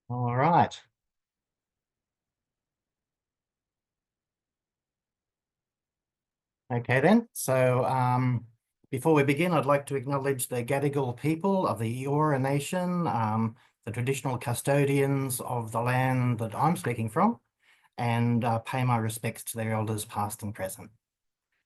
All right. Okay then. Before we begin, I'd like to acknowledge the Gadigal people of the Eora Nation, the traditional custodians of the land that I'm speaking from, and pay my respects to their elders past and present.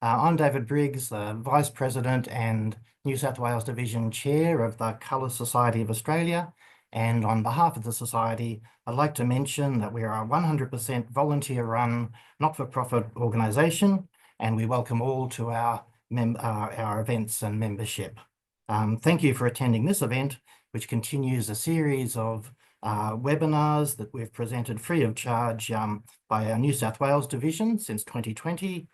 I'm David Briggs, the Vice President and New South Wales Division Chair of the Colour Society of Australia. And on behalf of the Society, I'd like to mention that we are a 100% volunteer-run, not-for-profit organisation, and we welcome all to our events and membership. Thank you for attending this event, which continues a series of webinars that we've presented free of charge by our New South Wales Division since 2020.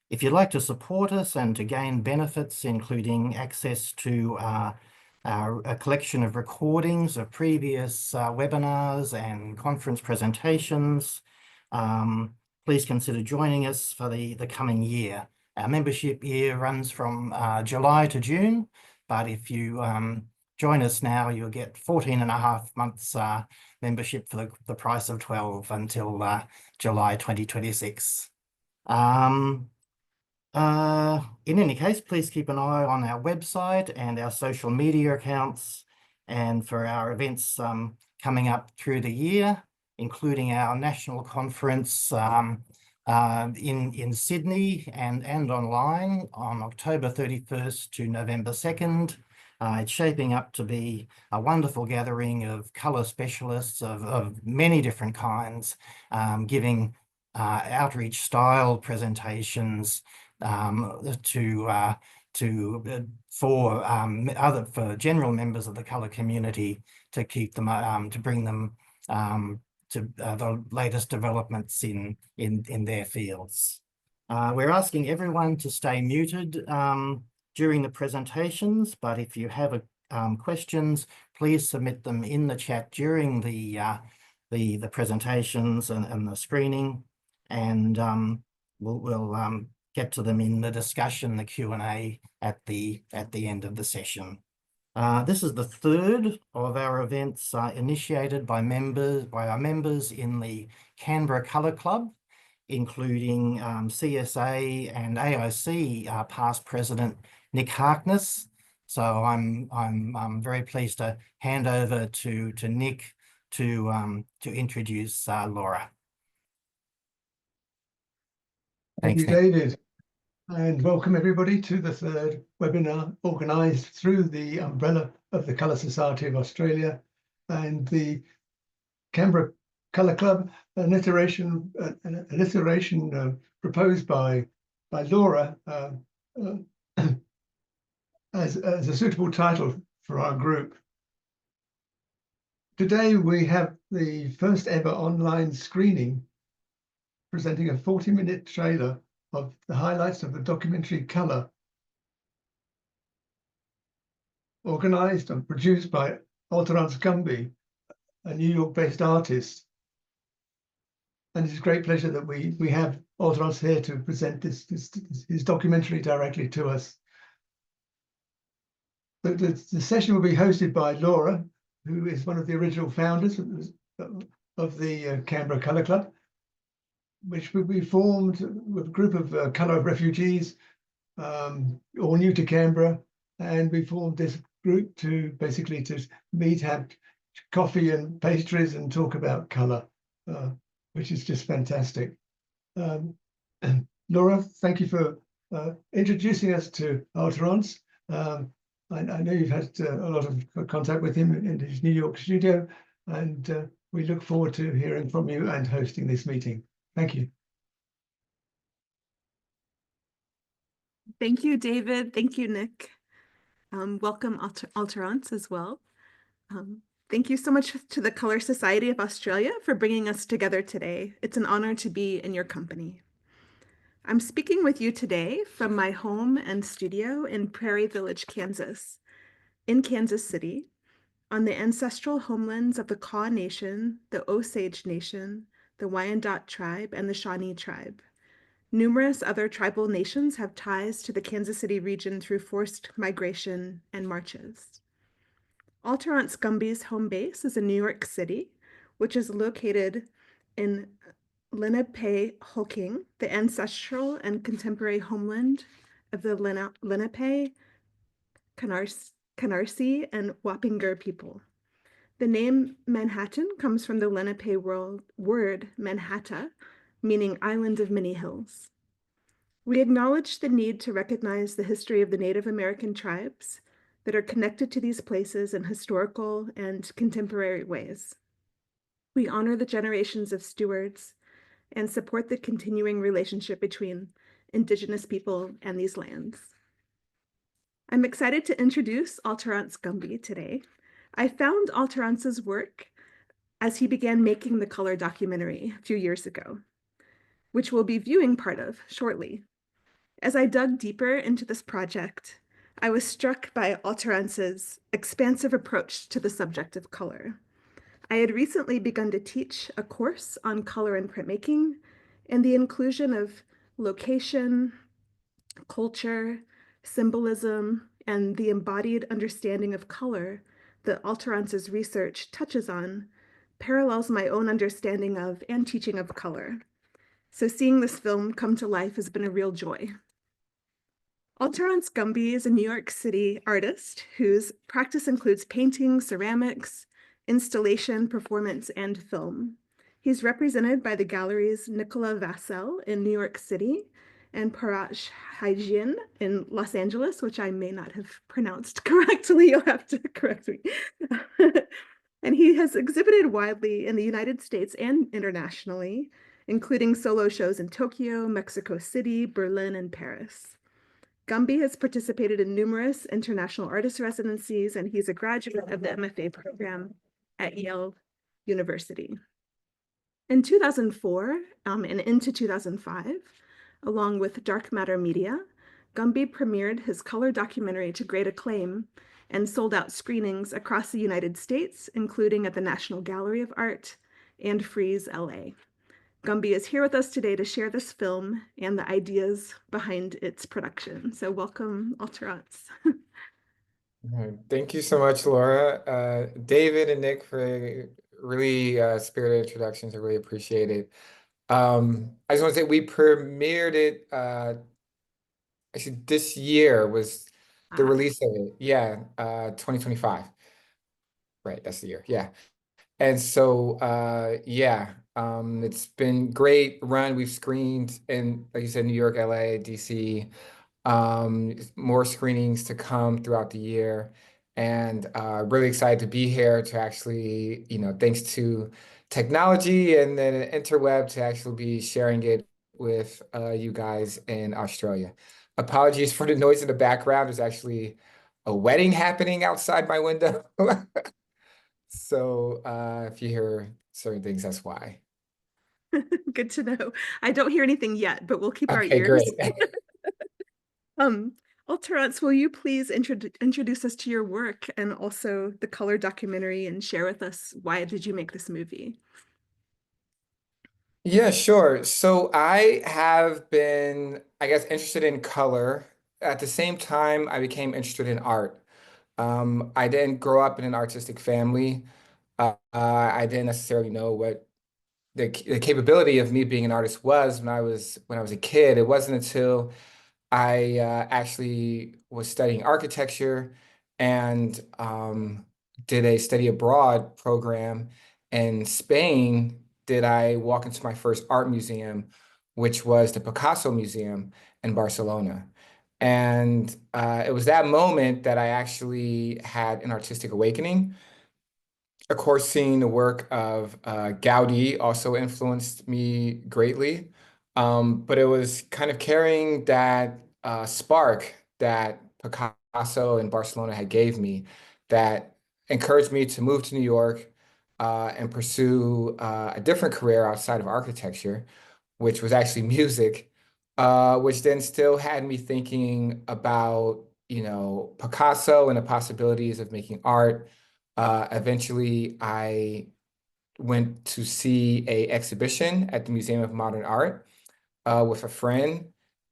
If you'd like to support us and to gain benefits, including access to a collection of recordings of previous webinars and conference presentations, please consider joining us for the coming year. Our membership year runs from July to June, but if you join us now, you'll get 14 and a half months membership for the price of 12 until July 2026. In any case, please keep an eye on our website and our social media accounts, and for our events coming up through the year, including our national conference in Sydney and online on October 31st to November 2nd. It's shaping up to be a wonderful gathering of colour specialists of many different kinds, giving outreach style presentations for general members of the colour community, to keep them to bring them to the latest developments in their fields. We're asking everyone to stay muted during the presentations, but if you have questions, please submit them in the chat during the presentations and the screening, and we'll get to them in the discussion, the Q&A at the end of the session. This is the third of our events initiated by our members in the Canberra Colour Club, including CSA and AIC past president Nick Harkness. So I'm very pleased to hand over to Nick to introduce Laura. Thank you, Nick. David, and welcome everybody to the third webinar organised through the umbrella of the Colour Society of Australia and the Canberra Colour Club, an iteration proposed by Laura as a suitable title for our group. Today we have the first ever online screening presenting a 40-minute trailer of the highlights of the documentary Colour, organised and produced by Alteronce Gumby, a New York-based artist. And it's a great pleasure that we have Alteronce here to present his documentary directly to us. The session will be hosted by Laura, who is one of the original founders of the Canberra Colour Club, which we formed with a group of colour refugees, all new to Canberra, and we formed this group to basically meet, have coffee and pastries, and talk about colour, which is just fantastic. Laura, thank you for introducing us to Alteronce. I know you've had a lot of contact with him in his New York studio, and we look forward to hearing from you and hosting this meeting. Thank you. Thank you, David. Thank you, Nick. Welcome, Alteronce, as well. Thank you so much to the Colour Society of Australia for bringing us together today. It's an honor to be in your company. I'm speaking with you today from my home and studio in Prairie Village, Kansas, in Kansas City, on the ancestral homelands of the Kaw Nation, the Osage Nation, the Wyandot tribe, and the Shawnee tribe. Numerous other tribal nations have ties to the Kansas City region through forced migration and marches. Alteronce Gumby's home base is in New York City, which is located in Lenape-Hulking, the ancestral and contemporary homeland of the Lenape, Canarsie, and Wappinger people. The name Manhattan comes from the Lenape word Manhatta, meaning island of many hills. We acknowledge the need to recognize the history of the Native American tribes that are connected to these places in historical and contemporary ways. We honor the generations of stewards and support the continuing relationship between Indigenous people and these lands. I'm excited to introduce Alteronce Gumby today. I found Alteronce's work as he began making the color documentary a few years ago, which we'll be viewing part of shortly. As I dug deeper into this project, I was struck by Alteronce's expansive approach to the subject of color. I had recently begun to teach a course on color and printmaking, and the inclusion of location, culture, symbolism, and the embodied understanding of color that Alteronce's research touches on parallels my own understanding of and teaching of color. So seeing this film come to life has been a real joy. Alteronce Gumby is a New York City artist whose practice includes painting, ceramics, installation, performance, and film. He's represented by the galleries Nicola Vassell in New York City and Parash Hygiene in Los Angeles, which I may not have pronounced correctly. You'll have to correct me. And he has exhibited widely in the United States and internationally, including solo shows in Tokyo, Mexico City, Berlin, and Paris. Gumby has participated in numerous international artist residencies, and he's a graduate of the MFA program at Yale University. In 2004 and into 2005, along with Dark Matter Media, Gumby premiered his color documentary to great acclaim and sold out screenings across the United States, including at the National Gallery of Art and Frieze LA. Gumby is here with us today to share this film and the ideas behind its production. So welcome, Alteronce. Thank you so much, Laura. David and Nick for really spirited introductions. I really appreciate it. I just want to say we premiered it, actually this year was the release of it. Yeah, 2025. Right, that's the year. Yeah. And so, yeah, it's been great run. We've screened in, like you said, New York, LA, DC, more screenings to come throughout the year. And really excited to be here to actually, thanks to technology and then interweb to actually be sharing it with you guys in Australia. Apologies for the noise in the background. There's actually a wedding happening outside my window. So if you hear certain things, that's why. Good to know. I don't hear anything yet, but we'll keep our Okay, ears. great. Alteronce, will you please introduce us to your work and also the color documentary and share with us why did you make this movie? Yeah, sure. So I have been, I guess, interested in color. At the same time, I became interested in art. I didn't grow up in an artistic family. I didn't necessarily know what the capability of me being an artist was when I was a kid. It wasn't until I actually was studying architecture and did a study abroad program in Spain. Did I walk into my first art museum, which was the Picasso Museum in Barcelona. And it was that moment that I actually had an artistic awakening. Of course, seeing the work of Gaudi also influenced me greatly. But it was kind of carrying that spark that Picasso in Barcelona had gave me that encouraged me to move to New York and pursue a different career outside of architecture, which was actually music, which then still had me thinking about, Picasso and the possibilities of making art. Eventually, I went to see a exhibition at the Museum of Modern Art with a friend,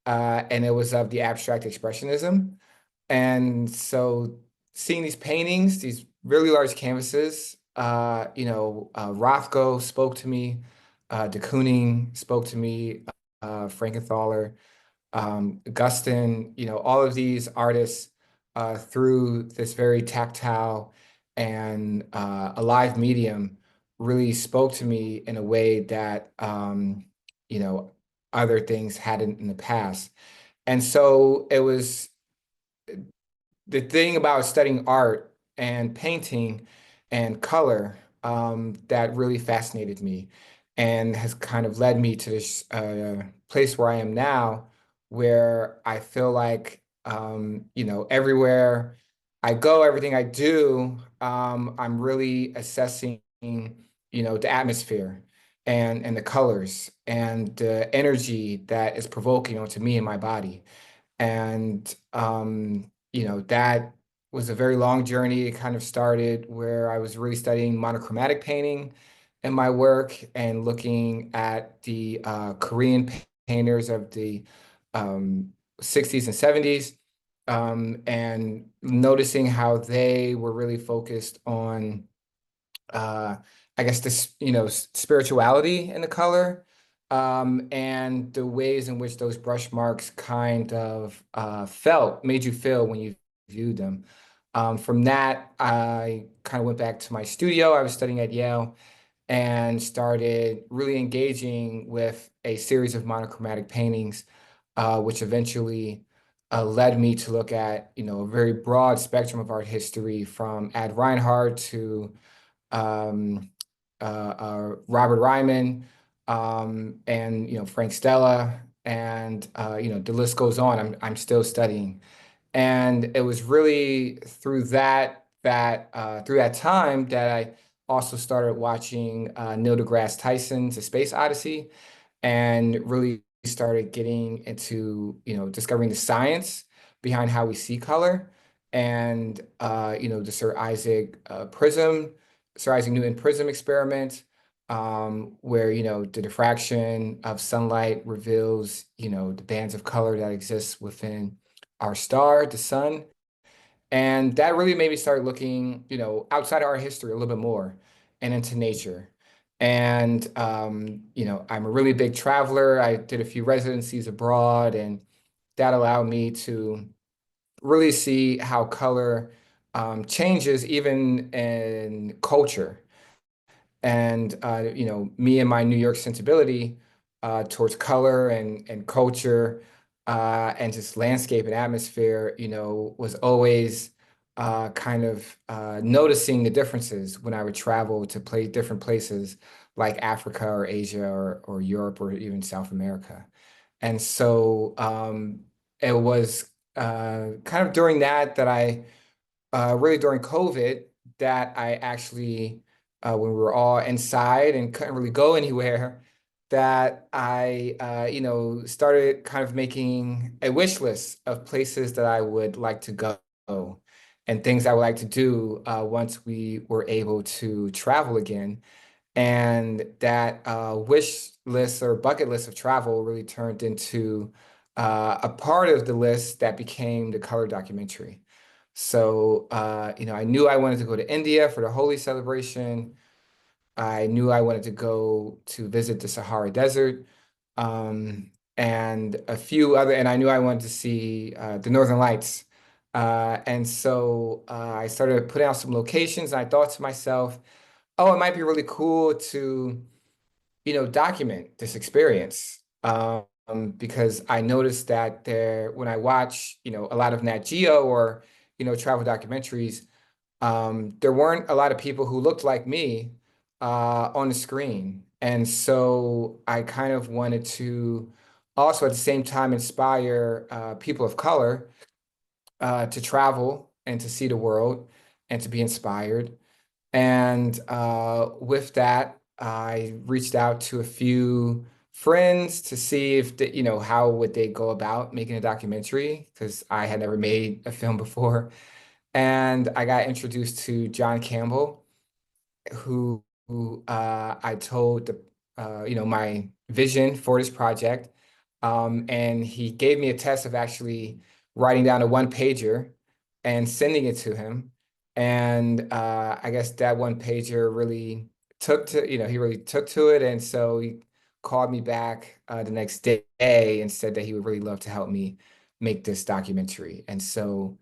and it was of the abstract expressionism. And so seeing these paintings, these really large canvases. Rothko spoke to me, de Kooning spoke to me, Frankenthaler, Gustin, all of these artists through this very tactile and alive medium really spoke to me in a way that you know other things hadn't in the past. And so it was the thing about studying art and painting and color that really fascinated me and has kind of led me to this place where I am now, where I feel like, everywhere I go, everything I do, I'm really assessing, the atmosphere and the colors and the energy that is provoking onto me and my body. And that was a very long journey. It kind of started where I was really studying monochromatic painting in my work and looking at the Korean painters of the 60s and 70s, and noticing how they were really focused on uh, I guess this, spirituality in the color, and the ways in which those brush marks kind of made you feel when you viewed them. From that, I kind of went back to my studio. I was studying at Yale and started really engaging with a series of monochromatic paintings, which eventually led me to look at, a very broad spectrum of art history from Ad Reinhardt to um, Robert Ryman, and Frank Stella, and the list goes on. I'm still studying, and it was really through that time that I also started watching Neil deGrasse Tyson's A Space Odyssey, and really started getting into discovering the science behind how we see color, and the Sir Isaac Newton prism experiment, where the diffraction of sunlight reveals the bands of color that exists within our star, the sun. And that really made me start looking, outside of our history a little bit more and into nature. And, I'm a really big traveler. I did a few residencies abroad, and that allowed me to really see how color changes even in culture. And me and my New York sensibility towards color and culture, and just landscape and atmosphere, was always kind of noticing the differences when I would travel to different places like Africa or Asia or Europe or even South America. And so it was kind of during that I really during COVID, that I actually, when we were all inside and couldn't really go anywhere, that I, started kind of making a wish list of places that I would like to go and things I would like to do once we were able to travel again. And that wish list or bucket list of travel really turned into a part of the list that became the color documentary. So, I knew I wanted to go to India for the Holi celebration. I knew I wanted to go to visit the Sahara Desert, and and I knew I wanted to see the Northern Lights. And so I started putting out some locations, and I thought to myself, oh, it might be really cool to, document this experience. Because I noticed that when I watch, a lot of Nat Geo or, travel documentaries, there weren't a lot of people who looked like me on the screen. And so I kind of wanted to also at the same time inspire people of color to travel and to see the world and to be inspired. And with that, I reached out to a few friends to see if how would they go about making a documentary, because I had never made a film before. And I got introduced to John Campbell, who I told my vision for this project, and he gave me a test of actually writing down a one pager and sending it to him. And I guess that one pager really took to, he really took to it. And so he called me back the next day and said that he would really love to help me make this documentary. And so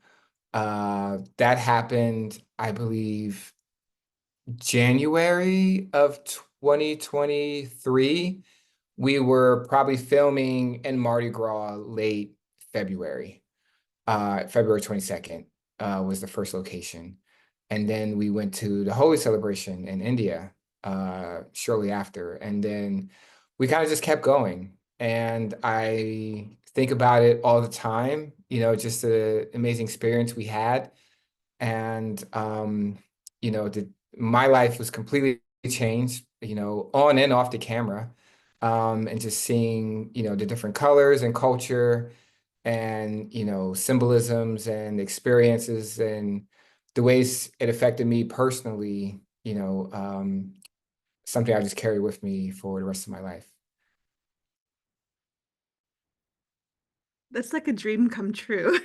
that happened, I believe, January of 2023. We were probably filming in Mardi Gras late February. February 22nd was the first location. And then we went to the Holi celebration in India shortly after. And then we kind of just kept going. And I think about it all the time, just the amazing experience we had. And, my life was completely changed, on and off the camera. And just seeing, the different colors and culture and symbolisms and experiences and the ways it affected me personally, something I just carry with me for the rest of my life. That's like a dream come true.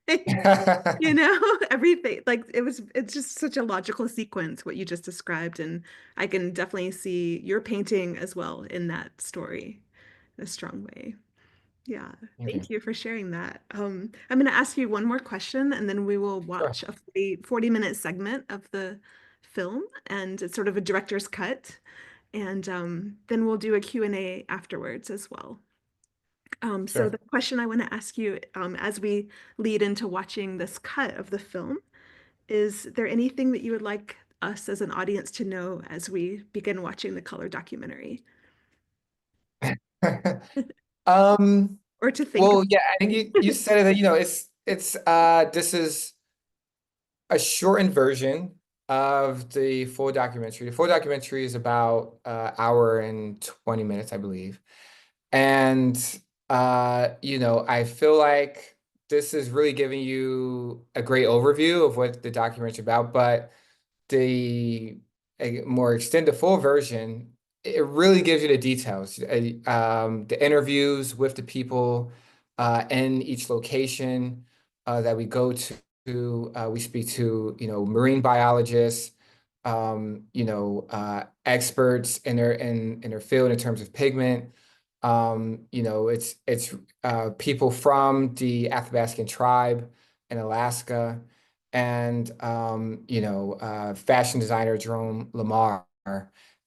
Everything, like it's just such a logical sequence what you just described, and I can definitely see your painting as well in that story in a strong way. Yeah, Thank you. thank you for sharing that. I'm going to ask you one more question, and then we will Sure. watch a 40-minute segment of the film, and it's sort of a director's cut, and then we'll do a Q&A afterwards as well. So Sure. the question I want to ask you, as we lead into watching this cut of the film, is there anything that you would like us as an audience to know as we begin watching the color documentary, Um, or to think well, about? yeah, I think you said it that, this is a shortened version of the full documentary. The full documentary is about hour and 20 minutes, I believe. And I feel like this is really giving you a great overview of what the documentary is about, but the a more extended full version, it really gives you the details, the interviews with the people in each location that we go to. We speak to, marine biologists, experts in their field in terms of pigment. It's people from the Athabascan tribe in Alaska, and fashion designer Jerome Lamar.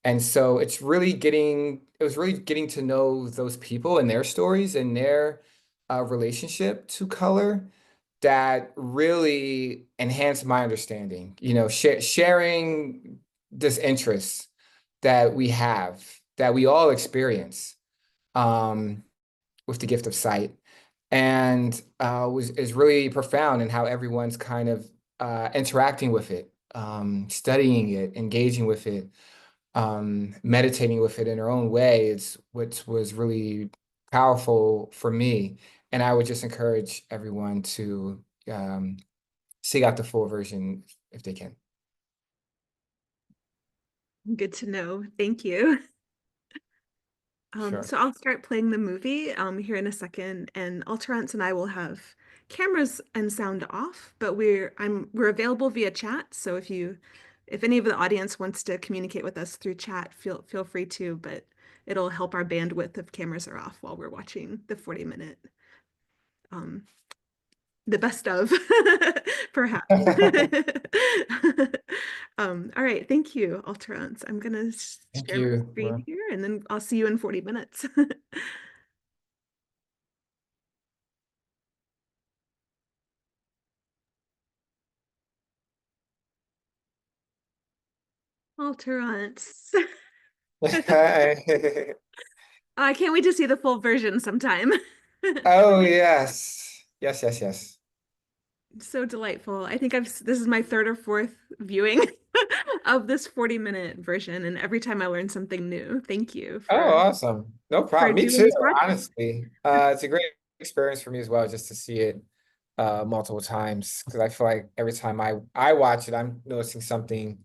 And so it was really getting to know those people and their stories and their relationship to color that really enhanced my understanding. Sharing this interest that we have, that we all experience um, with the gift of sight, and is really profound in how everyone's kind of interacting with it, studying it, engaging with it, meditating with it in their own way. It's what was really powerful for me, and I would just encourage everyone to seek out the full version if they can. Good to know. Thank you. Sure. So I'll start playing the movie here in a second, and Alteronce and I will have cameras and sound off, but we're available via chat. So if any of the audience wants to communicate with us through chat, feel free to, but it'll help our bandwidth if cameras are off while we're watching the 40-minute the best of perhaps. All right, thank you, Alteronce. I'm gonna Thank share my you, screen Laura. here, and then I'll see you in 40 minutes. Alteronce. I can't wait to see the full version sometime. Oh, yes. Yes, yes, yes. So delightful. I think this is my third or fourth viewing of this 40-minute version, and every time I learn something new. Thank you Oh, awesome. No for problem. Me doing too, this project. honestly. It's a great experience for me as well, just to see it multiple times. Because I feel like every time I watch it, I'm noticing something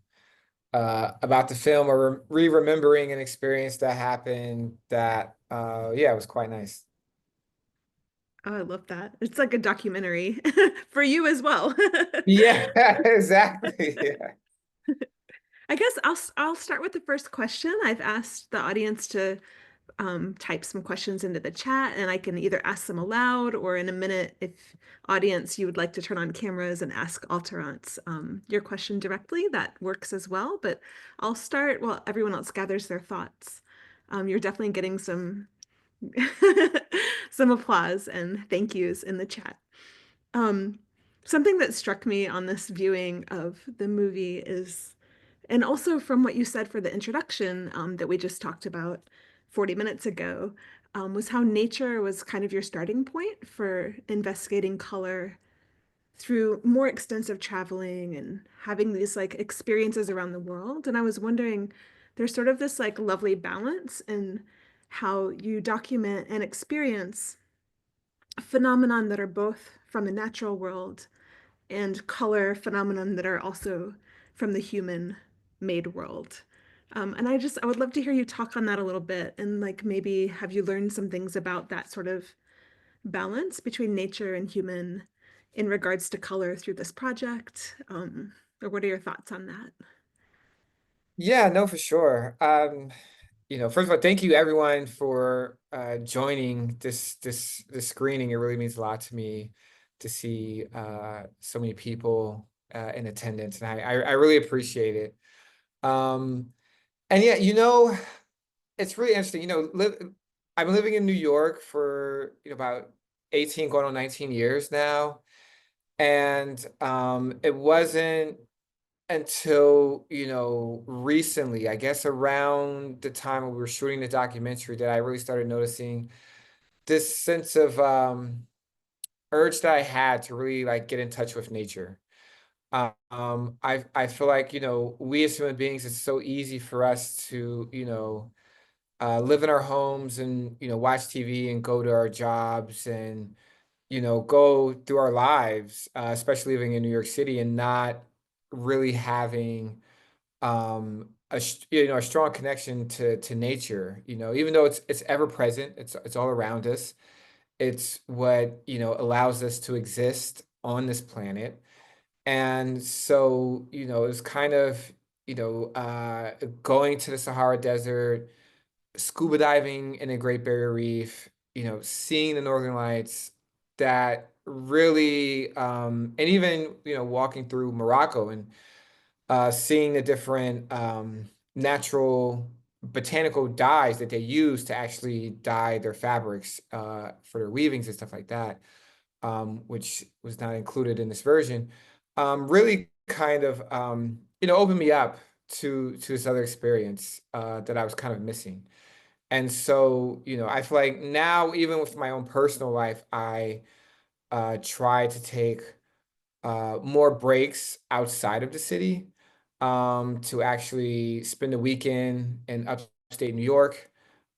about the film or re-remembering an experience that happened that, yeah, it was quite nice. Oh, I love that. It's like a documentary for you as well. Yeah, exactly. Yeah. I guess I'll start with the first question. I've asked the audience to type some questions into the chat, and I can either ask them aloud or in a minute, if audience you would like to turn on cameras and ask Alteronce your question directly, that works as well. But I'll start while everyone else gathers their thoughts. You're definitely getting some some applause and thank yous in the chat. Um, Something that struck me on this viewing of the movie is, and also from what you said for the introduction that we just talked about 40 minutes ago, was how nature was kind of your starting point for investigating color through more extensive traveling and having these like experiences around the world. And I was wondering, there's sort of this like lovely balance in how you document and experience phenomenon that are both from the natural world and color phenomenon that are also from the human made world. And I would love to hear you talk on that a little bit and like maybe have you learned some things about that sort of balance between nature and human in regards to color through this project? Or what are your thoughts on that? Yeah, no, for sure. First of all, thank you everyone for joining this screening. It really means a lot to me to see so many people in attendance, and I really appreciate it. And yeah, it's really interesting. I've been living in New York for about 18, going on 19 years now, and it wasn't until recently, I guess around the time when we were shooting the documentary, that I really started noticing this sense of urge that I had to really like get in touch with nature. I feel like we as human beings, it's so easy for us to live in our homes and watch TV and go to our jobs and go through our lives, especially living in New York City and not really having a strong connection to nature, even though it's ever present, it's all around us. It's what allows us to exist on this planet. And so it's kind of going to the Sahara Desert, scuba diving in the Great Barrier Reef, seeing the Northern Lights, that really and even walking through Morocco and seeing the different natural botanical dyes that they use to actually dye their fabrics for their weavings and stuff like that, which was not included in this version, really kind of opened me up to this other experience that I was kind of missing. And so, I feel like now, even with my own personal life, I try to take more breaks outside of the city, to actually spend the weekend in upstate New York,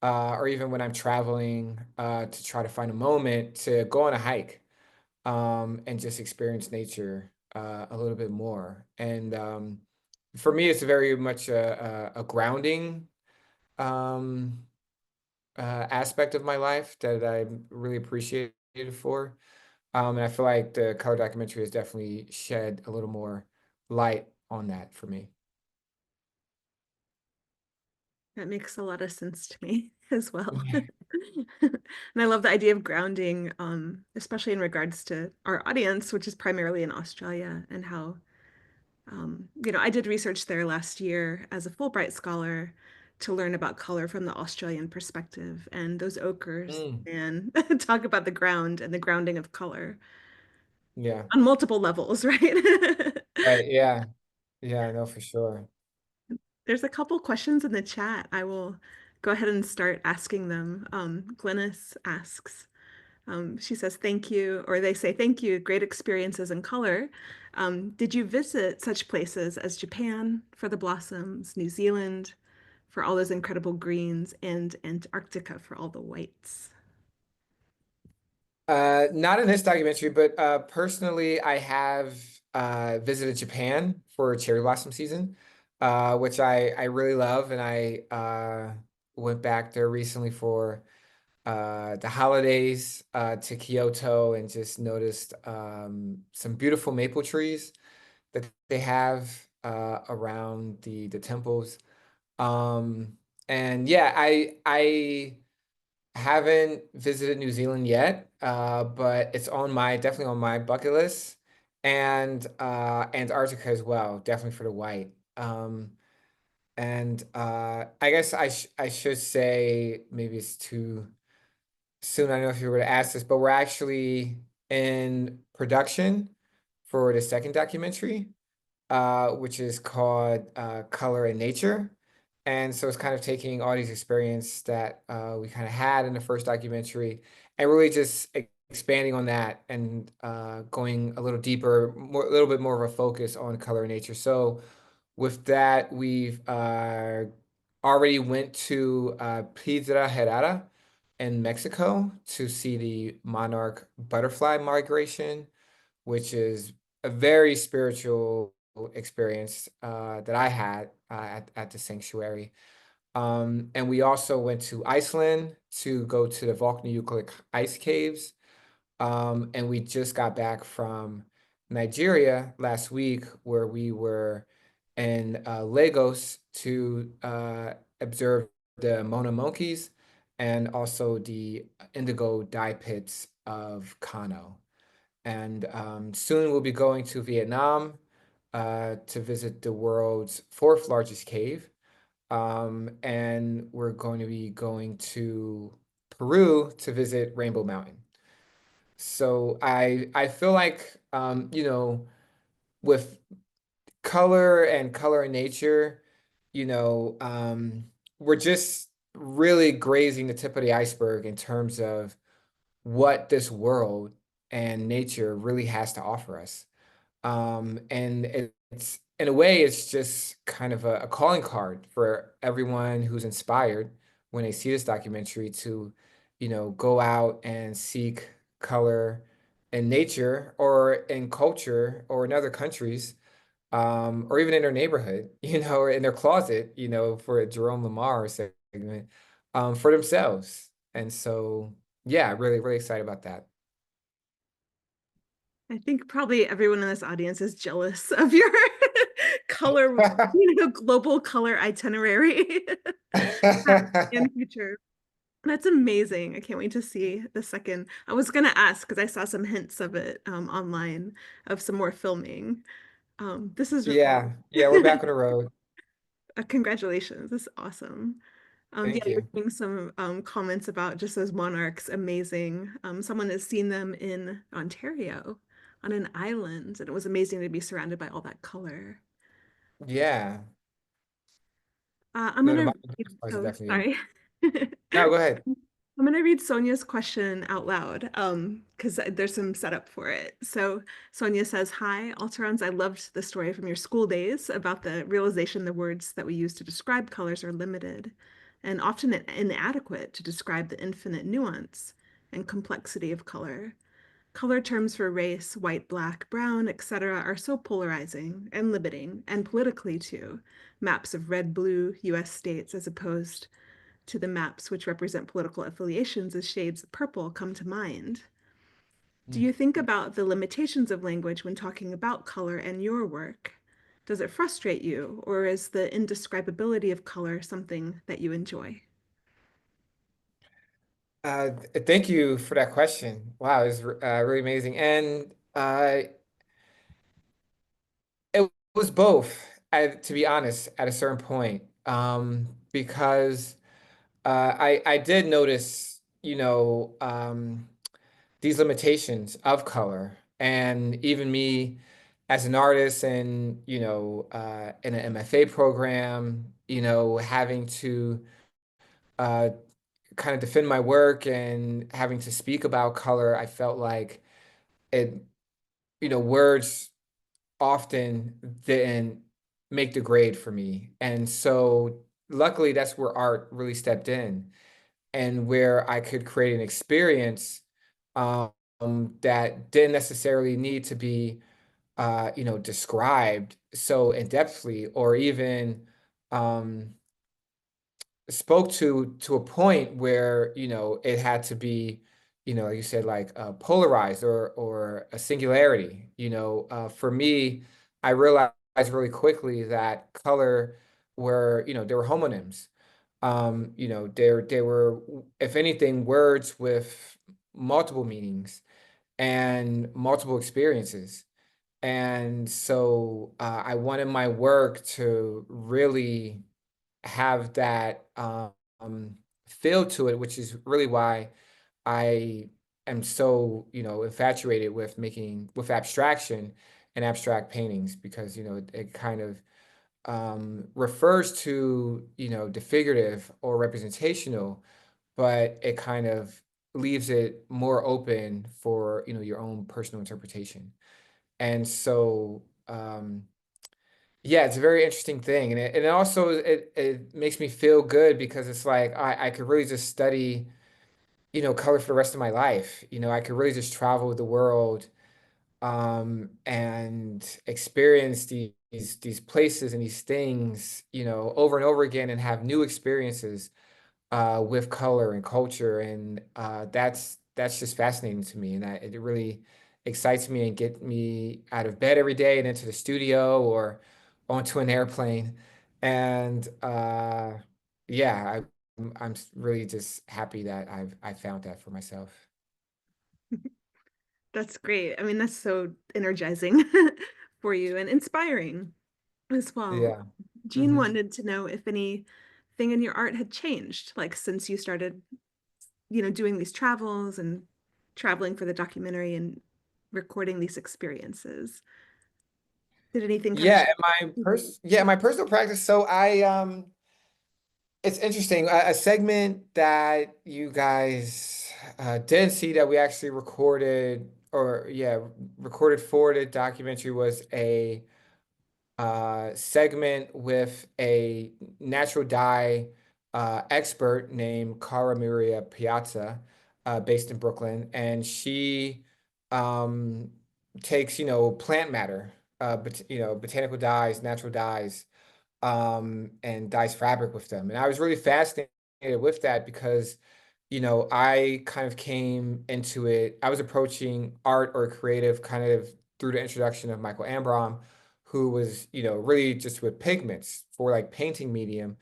or even when I'm traveling, to try to find a moment to go on a hike, and just experience nature a little bit more. And for me, it's very much a grounding um, aspect of my life that I'm really appreciated for. And I feel like the color documentary has definitely shed a little more light on that for me. That makes a lot of sense to me as well. And I love the idea of grounding, especially in regards to our audience, which is primarily in Australia, and how, I did research there last year as a Fulbright scholar to learn about color from the Australian perspective and those ochres Mm, and talk about the ground and the grounding of color yeah. on multiple levels, right? Right. Yeah. Yeah, I know for sure. There's a couple questions in the chat. I will go ahead and start asking them. Glynis asks, she says, thank you, or they say, thank you, great experiences in color. Did you visit such places as Japan for the blossoms, New Zealand for all those incredible greens, and Antarctica for all the whites? Not in this documentary, but personally, I have visited Japan for cherry blossom season, which I really love, and I went back there recently for the holidays to Kyoto and just noticed some beautiful maple trees that they have around the temples. Um, and yeah, I haven't visited New Zealand yet, but it's on my definitely on my bucket list, and Antarctica as well, definitely for the white. And I guess I should say maybe it's too soon. I don't know if you were to ask this, but we're actually in production for the second documentary, which is called Color and Nature. And so it's kind of taking all these experience that we kind of had in the first documentary and really just expanding on that and going a little deeper, a little bit more of a focus on color and nature. So with that, we've already went to Piedra Herrera in Mexico to see the monarch butterfly migration, which is a very spiritual experience that I had at the sanctuary. And we also went to Iceland to go to the volcanonucleic ice caves. And we just got back from Nigeria last week, where we were in Lagos to observe the Mona monkeys and also the indigo dye pits of Kano. And soon we'll be going to Vietnam to visit the world's fourth largest cave. And we're going to be going to Peru to visit Rainbow Mountain. So I feel like with color and nature, you know, we're just really grazing the tip of the iceberg in terms of what this world and nature really has to offer us. And it's in a way, it's just kind of a calling card for everyone who's inspired when they see this documentary to, go out and seek color in nature or in culture or in other countries, or even in their neighborhood, or in their closet, for a Jerome Lamar segment, for themselves. And so, yeah, really, really excited about that. I think probably everyone in this audience is jealous of your color, global color itinerary in future. That's amazing. I can't wait to see the second. I was gonna ask because I saw some hints of it online of some more filming. This is really Yeah, yeah, we're back on the road. congratulations. This is awesome. Yeah, Thank you're you. getting some comments about just those monarchs, amazing. Someone has seen them in Ontario on an island, and it was amazing to be surrounded by all that color. Yeah. I'm No, the gonna modern read, is so definitely. sorry. No, go ahead. I'm gonna read Sonia's question out loud, because there's some setup for it. So Sonia says, "Hi, Alteronce. I loved the story from your school days about the realization the words that we use to describe colors are limited and often inadequate to describe the infinite nuance and complexity of color. Color terms for race, white, black, brown, etc., are so polarizing and limiting, and politically too. Maps of red, blue, US states as opposed to the maps which represent political affiliations as shades of purple come to mind. Do Mm. you think about the limitations of language when talking about color and your work? Does it frustrate you, or is the indescribability of color something that you enjoy?" Thank you for that question. Wow, it's really amazing. And it was both, to be honest, at a certain point, because I did notice, these limitations of color, and even me as an artist and in an MFA program, having to uh, kind of defend my work and having to speak about color, I felt like it, words often didn't make the grade for me. And so luckily that's where art really stepped in and where I could create an experience um, that didn't necessarily need to be described so in-depthly or even um, spoke to a point where, it had to be, like you said, like polarized or a singularity. For me, I realized really quickly that color there were homonyms. There were, if anything, words with multiple meanings and multiple experiences. And so I wanted my work to really have that feel to it, which is really why I am so, infatuated with making with abstraction and abstract paintings, because, it kind of refers to, the figurative or representational, but it kind of leaves it more open for, your own personal interpretation. And so, yeah, it's a very interesting thing, and it also it makes me feel good because it's like I could really just study, color for the rest of my life. I could really just travel the world, and experience these places and these things, over and over again, and have new experiences with color and culture, and that's just fascinating to me, and it really excites me and get me out of bed every day and into the studio or onto an airplane, and yeah, I'm really just happy that I found that for myself. That's great. I mean, that's so energizing for you and inspiring as well. Yeah. Jean Hmm. wanted to know if anything in your art had changed, like since you started, doing these travels and traveling for the documentary and recording these experiences. Did anything kind of Yeah, shift? Mhm. in my personal practice. So it's interesting. A segment that you guys didn't see that we actually recorded, or yeah, recorded for the documentary, was a segment with a natural dye expert named Cara Maria Piazza, based in Brooklyn, and she um, takes, plant matter, botanical dyes, natural dyes, and dyes fabric with them. And I was really fascinated with that because, I kind of came into it. I was approaching art or creative kind of through the introduction of Michael Ambrom, who was, really just with pigments for like painting medium.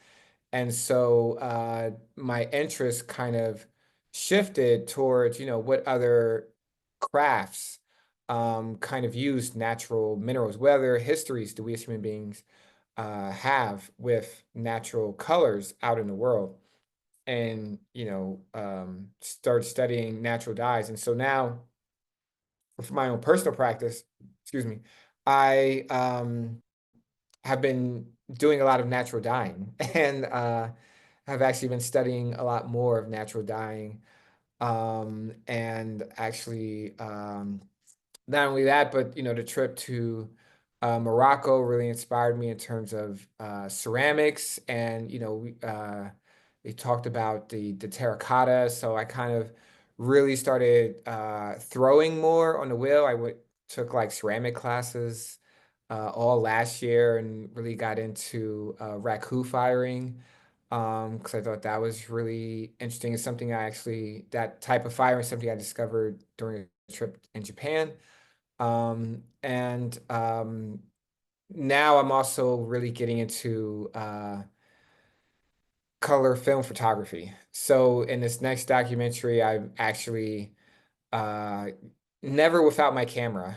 And so my interest kind of shifted towards, what other crafts kind of use natural minerals, what other histories do we as human beings have with natural colors out in the world, and start studying natural dyes. And so now, for my own personal practice, excuse me, I have been doing a lot of natural dyeing and have actually been studying a lot more of natural dyeing, and actually not only that, but the trip to Morocco really inspired me in terms of ceramics, and they talked about the terracotta, so I kind of really started throwing more on the wheel. Took like ceramic classes all last year, and really got into raku firing, because I thought that was really interesting. It's something that type of fire is something I discovered during a trip in Japan. And now I'm also really getting into color film photography. So in this next documentary, I'm actually uh, never without my camera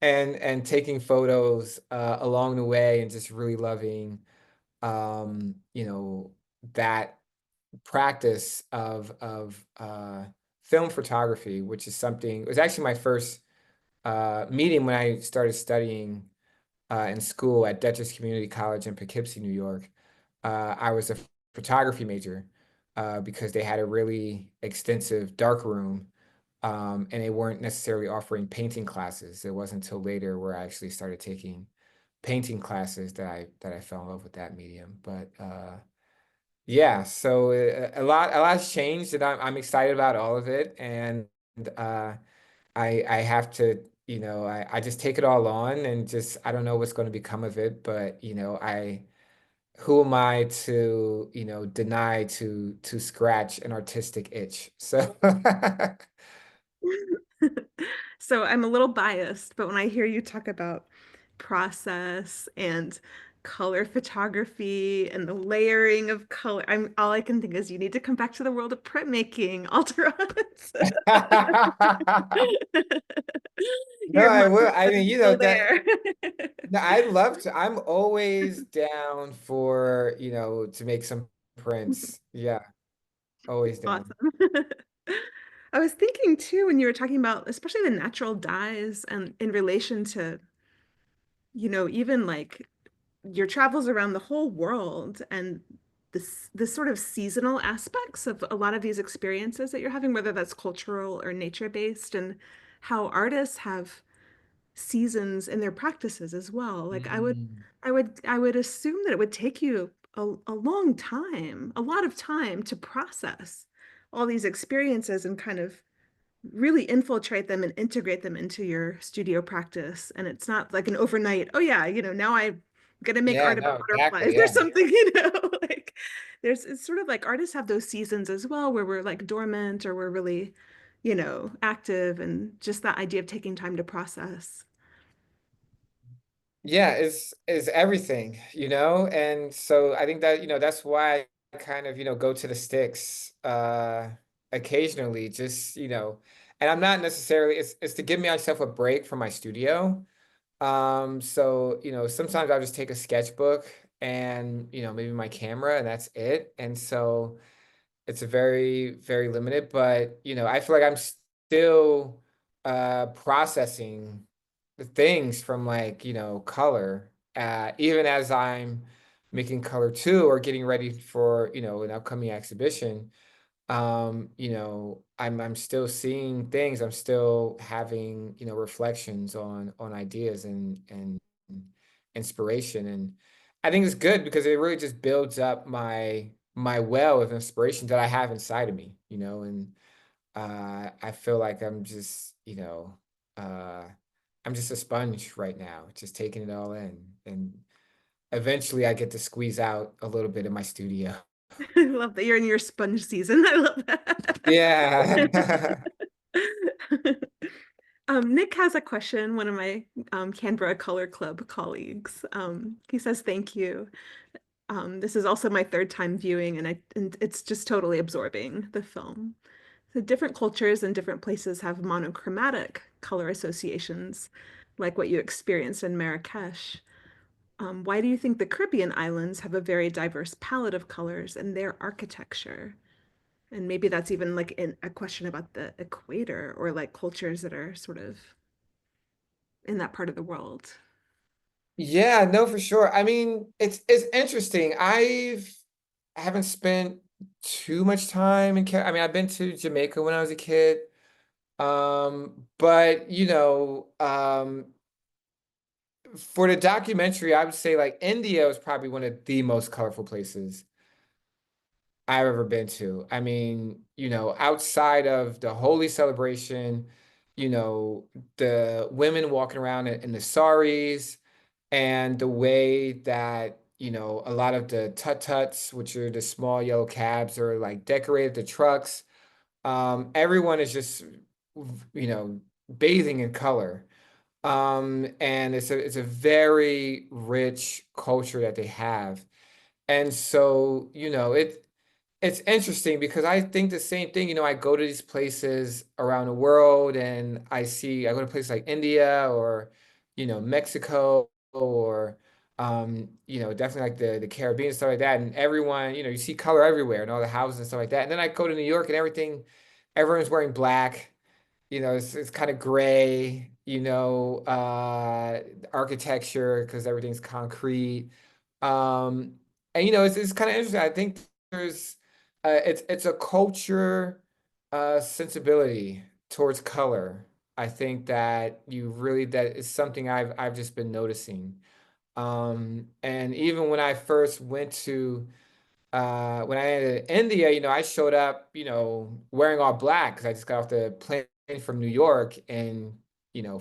and taking photos along the way, and just really loving that practice of film photography, which is something, it was actually my first medium when I started studying in school at Dutchess Community College in Poughkeepsie, New York. I was a photography major because they had a really extensive dark room, and they weren't necessarily offering painting classes. It wasn't until later where I actually started taking painting classes that I fell in love with that medium. But yeah, so a lot's changed, and I'm excited about all of it, and uh, I have to, I just take it all on, and just I don't know what's going to become of it, but who am I to, deny to scratch an artistic itch? So So I'm a little biased, but when I hear you talk about process and color photography and the layering of color, all I can think is you need to come back to the world of printmaking, Alteronce. no, Your I will. mindset I mean, is still that there. no, I'd love to. I'm always down for, to make some prints. Yeah, always down. Awesome. I was thinking too, when you were talking about, especially the natural dyes and in relation to, even like your travels around the whole world and this sort of seasonal aspects of a lot of these experiences that you're having, whether that's cultural or nature based, and how artists have seasons in their practices as well. Like Mm. I would assume that it would take you a long time, a lot of time to process all these experiences and kind of really infiltrate them and integrate them into your studio practice. And it's not like an overnight, oh yeah, now I'm gonna make Yeah, art no, about exactly. butterflies or Yeah. something, like it's sort of like artists have those seasons as well where we're like dormant or we're really, active, and just that idea of taking time to process. Yeah, is everything, And so I think that, that's why I kind of, go to the sticks occasionally, just, and I'm not necessarily it's to give myself a break from my studio. So, sometimes I'll just take a sketchbook and, maybe my camera and that's it. And so it's a very, very limited, but I feel like I'm still processing the things from like, color, even as I'm making color too, or getting ready for, an upcoming exhibition. I'm still seeing things, I'm still having, reflections on ideas and inspiration. And I think it's good because it really just builds up my well of inspiration that I have inside of me, and I feel like uh I'm just a sponge right now, just taking it all in. And eventually I get to squeeze out a little bit in my studio. I love that you're in your sponge season. I love Yeah. that. Nick has a question, one of my Canberra Color Club colleagues. He says, thank you. This is also my third time viewing, and it's just totally absorbing the film. So different cultures and different places have monochromatic color associations, like what you experienced in Marrakesh. Why do you think the Caribbean islands have a very diverse palette of colors in their architecture? And maybe that's even like a question about the equator or like cultures that are sort of in that part of the world. Yeah, no, for sure. I mean, it's interesting. I haven't spent too much time in I mean, I've been to Jamaica when I was a kid. But for the documentary, I would say like India was probably one of the most colorful places I've ever been to. I mean, outside of the holy celebration, the women walking around in the saris, and the way that, a lot of the tut-tuts, which are the small yellow cabs, are like decorated, the trucks. Everyone is just, you know, bathing in color. And it's a very rich culture that they have. And so, it's interesting because I think the same thing. I go to these places around the world and I go to places like India or, Mexico or, definitely like the Caribbean and stuff like that. And everyone, you see color everywhere and all the houses and stuff like that. And then I go to New York and everyone's wearing black. It's kind of gray, architecture because everything's concrete. Um, and it's kind of interesting. I think there's it's a culture sensibility towards color. I think that that is something I've just been noticing. And even when I first went to when I ended in India, I showed up, wearing all black because I just got off the plane from New York in,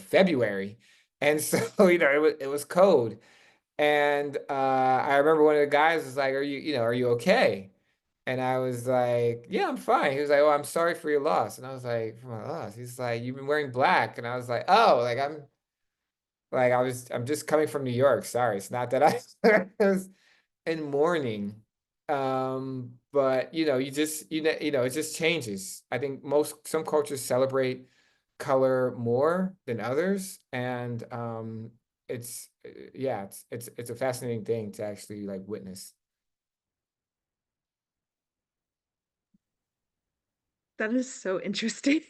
February. And so, it was cold. And I remember one of the guys was like, are you okay? And I was like, yeah, I'm fine. He was like, oh, I'm sorry for your loss. And I was like, for my loss? He's like, you've been wearing black. And I was like, oh, I'm just coming from New York. Sorry. It's not that I was in mourning. But it just changes. I think some cultures celebrate color more than others. And it's a fascinating thing to actually like witness. That is so interesting.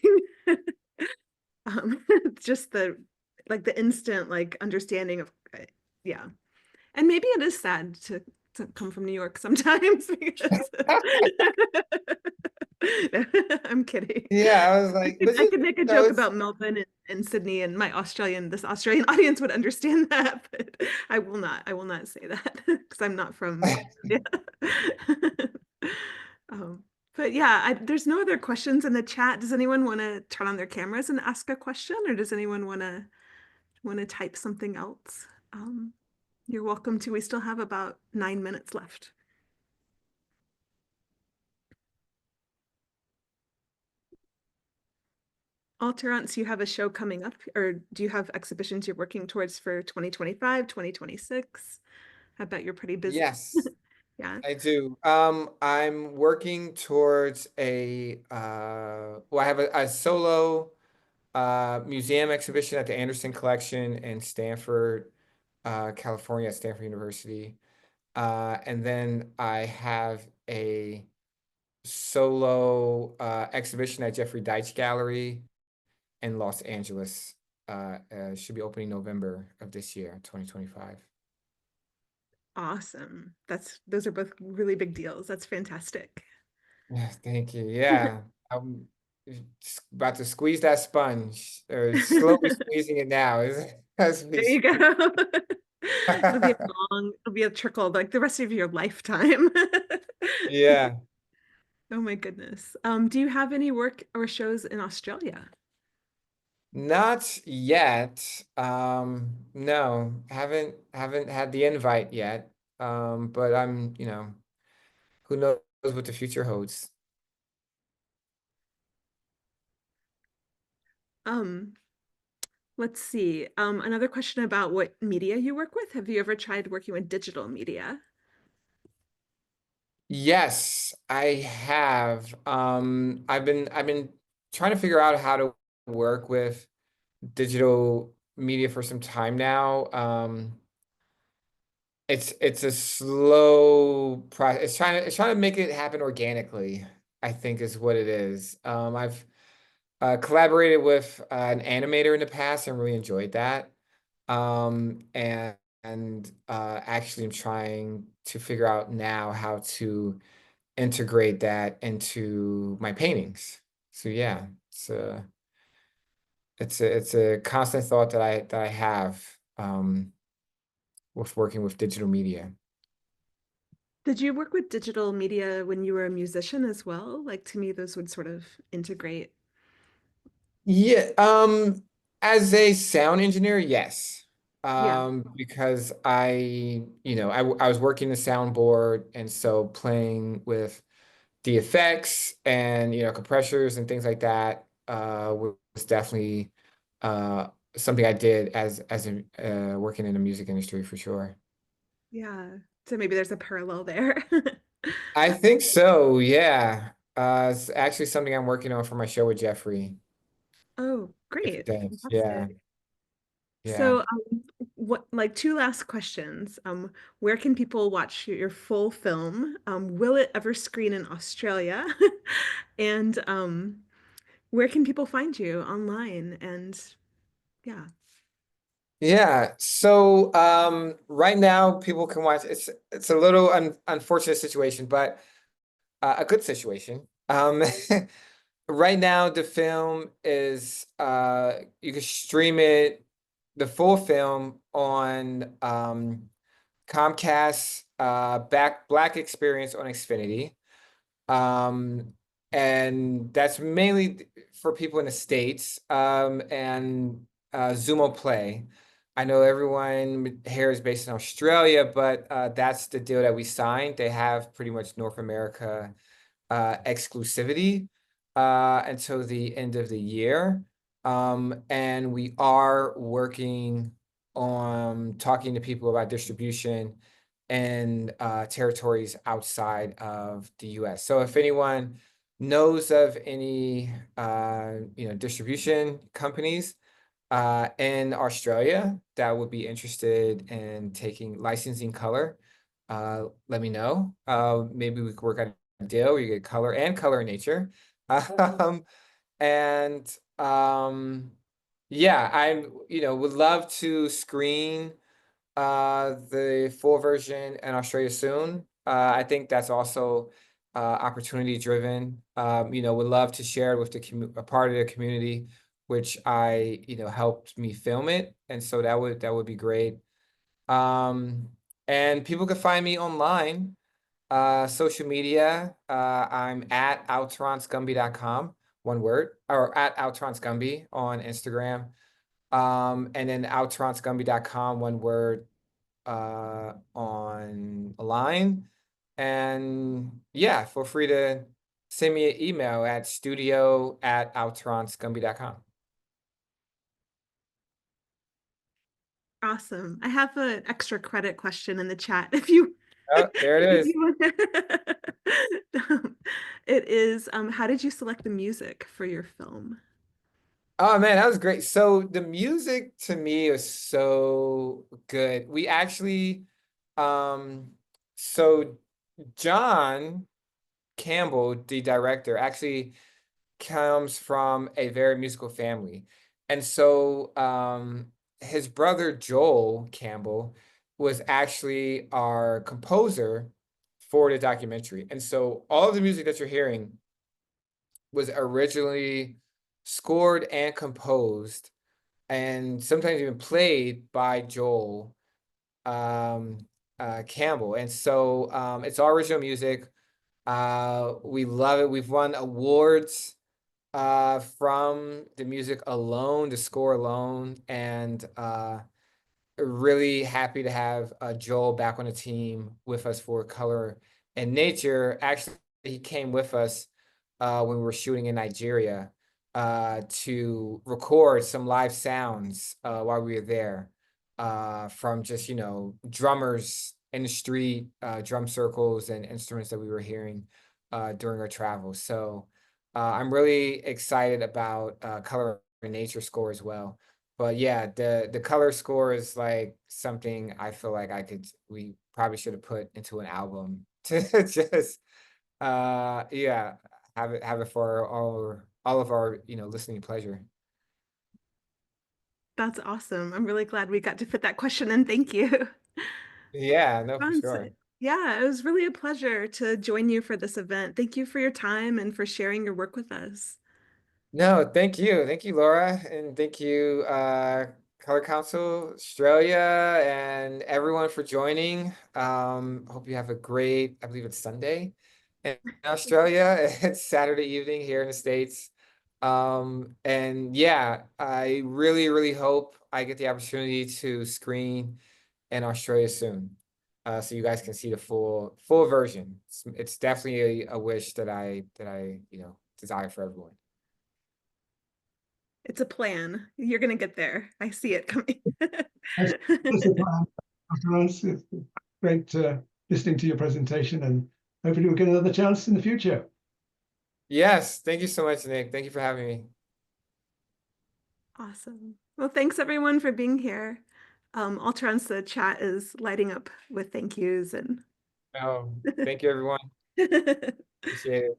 Just the instant like understanding of yeah. And maybe it is sad to come from New York sometimes because I'm kidding. Yeah, I was like, but I could make a joke it's about Melbourne and Sydney, and this Australian audience would understand that, but I will not. I will not say that because I'm not from Australia. Um, but yeah, there's no other questions in the chat. Does anyone want to turn on their cameras and ask a question, or does anyone want to type something else? You're welcome to. We still have about 9 minutes left. Alteronce, you have a show coming up, or do you have exhibitions you're working towards for 2025, 2026? I bet you're pretty busy. yes. Yeah. I do. I'm working towards I have a solo museum exhibition at the Anderson Collection in Stanford, California, at Stanford University. And then I have a solo exhibition at Jeffrey Deitch Gallery in Los Angeles. Should be opening November of this year, 2025. Awesome. Those are both really big deals. That's fantastic. Yeah, thank you. Yeah, I'm about to squeeze that sponge, or slowly squeezing it now. As we There you speak. go. It'll be a trickle like the rest of your lifetime. Yeah. Oh my goodness. Do you have any work or shows in Australia? Not yet. No, haven't had the invite yet. But who knows what the future holds. Um, let's see. Another question about what media you work with. Have you ever tried working with digital media? Yes, I have. I've been trying to figure out how to work with digital media for some time now. It's a slow process. It's trying to make it happen organically, I think is what it is. I've collaborated with an animator in the past and really enjoyed that. And actually I'm trying to figure out now how to integrate that into my paintings. So yeah, it's a constant thought that I have with working with digital media. Did you work with digital media when you were a musician as well? Like to me, those would sort of integrate. Yeah, as a sound engineer, yes. Yeah. Because I was working the soundboard, and so playing with the effects and compressors and things like that was definitely uh something I did as a working in the music industry for sure. Yeah. So maybe there's a parallel there. I think so, yeah. It's actually something I'm working on for my show with Oh, Jeffrey great. Dance. Yeah, Fantastic. yeah. So, what like two last questions. Where can people watch your full film? Will it ever screen in Australia? And where can people find you online? And yeah. Yeah, so right now people can watch. It's a little unfortunate situation, but a good situation. Right now the film is you can stream it, the full film on Comcast Black Experience on Xfinity. Um, and that's mainly for people in the States, and Zumo Play. I know everyone here is based in Australia, but that's the deal that we signed. They have pretty much North America exclusivity until the end of the year. And we are working on talking to people about distribution in territories outside of the US. So if anyone knows of any distribution companies in Australia that would be interested in taking licensing color, let me know. Maybe we could work on a deal where you get color and color in nature. Um, and yeah, would love to screen the full version in Australia soon. I think that's also opportunity driven. Would love to share it with a part of the community, which helped me film it, and so that would be great. And people can find me online, social media. I'm at alteroncegumby.com, one word, or at Alteronce Gumby on Instagram. And then alteroncegumby.com, one word, online. And yeah, feel free to send me an email at studio@alteroncegumby.com. Awesome. I have an extra credit question in the chat if you Oh, there it if is. you it is how did you select the music for your film? Oh man, that was great. So the music to me was so good. We actually, so John Campbell, the director, actually comes from a very musical family. And so his brother Joel Campbell was actually our composer for the documentary. And so all of the music that you're hearing was originally scored and composed and sometimes even played by Joel Campbell. And so it's all original music. We love it. We've won awards from the music alone, the score alone, and really happy to have Joel back on the team with us for Color and Nature. Actually, he came with us when we were shooting in Nigeria to record some live sounds while we were there from just, drummers in the street, drum circles and instruments that we were hearing during our travels. So I'm really excited about Color and Nature score as well. But yeah, the color score is like something I feel like we probably should have put into an album to just yeah, have it for all of our, listening pleasure. That's awesome. I'm really glad we got to fit that question in. Thank you. Yeah, no, for Fun. sure. Yeah, it was really a pleasure to join you for this event. Thank you for your time and for sharing your work with us. No, thank you. Thank you, Laura. And thank you, Color Council Australia and everyone for joining. Hope you have a great, I believe it's Sunday in Australia. It's Saturday evening here in the States. And yeah, I really, really hope I get the opportunity to screen in Australia soon. So you guys can see the full version. It's definitely a wish that I desire for everyone. It's a plan. You're going to get there. I see it coming. That's the plan. Alteronce. It's great listening to your presentation, and hopefully we'll get another chance in the future. Yes, thank you so much, Nick. Thank you for having me. Awesome. Well, thanks everyone for being here. Alteronce, the chat is lighting up with thank yous and Thank you, everyone. Appreciate it.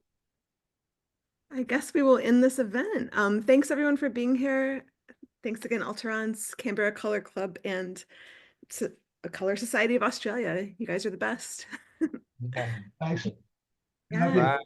I guess we will end this event. Thanks everyone for being here. Thanks again, Alteronce, Canberra Color Club, and a Color Society of Australia. You guys are the best. Yeah. Thanks. Yeah. Have you. Bye.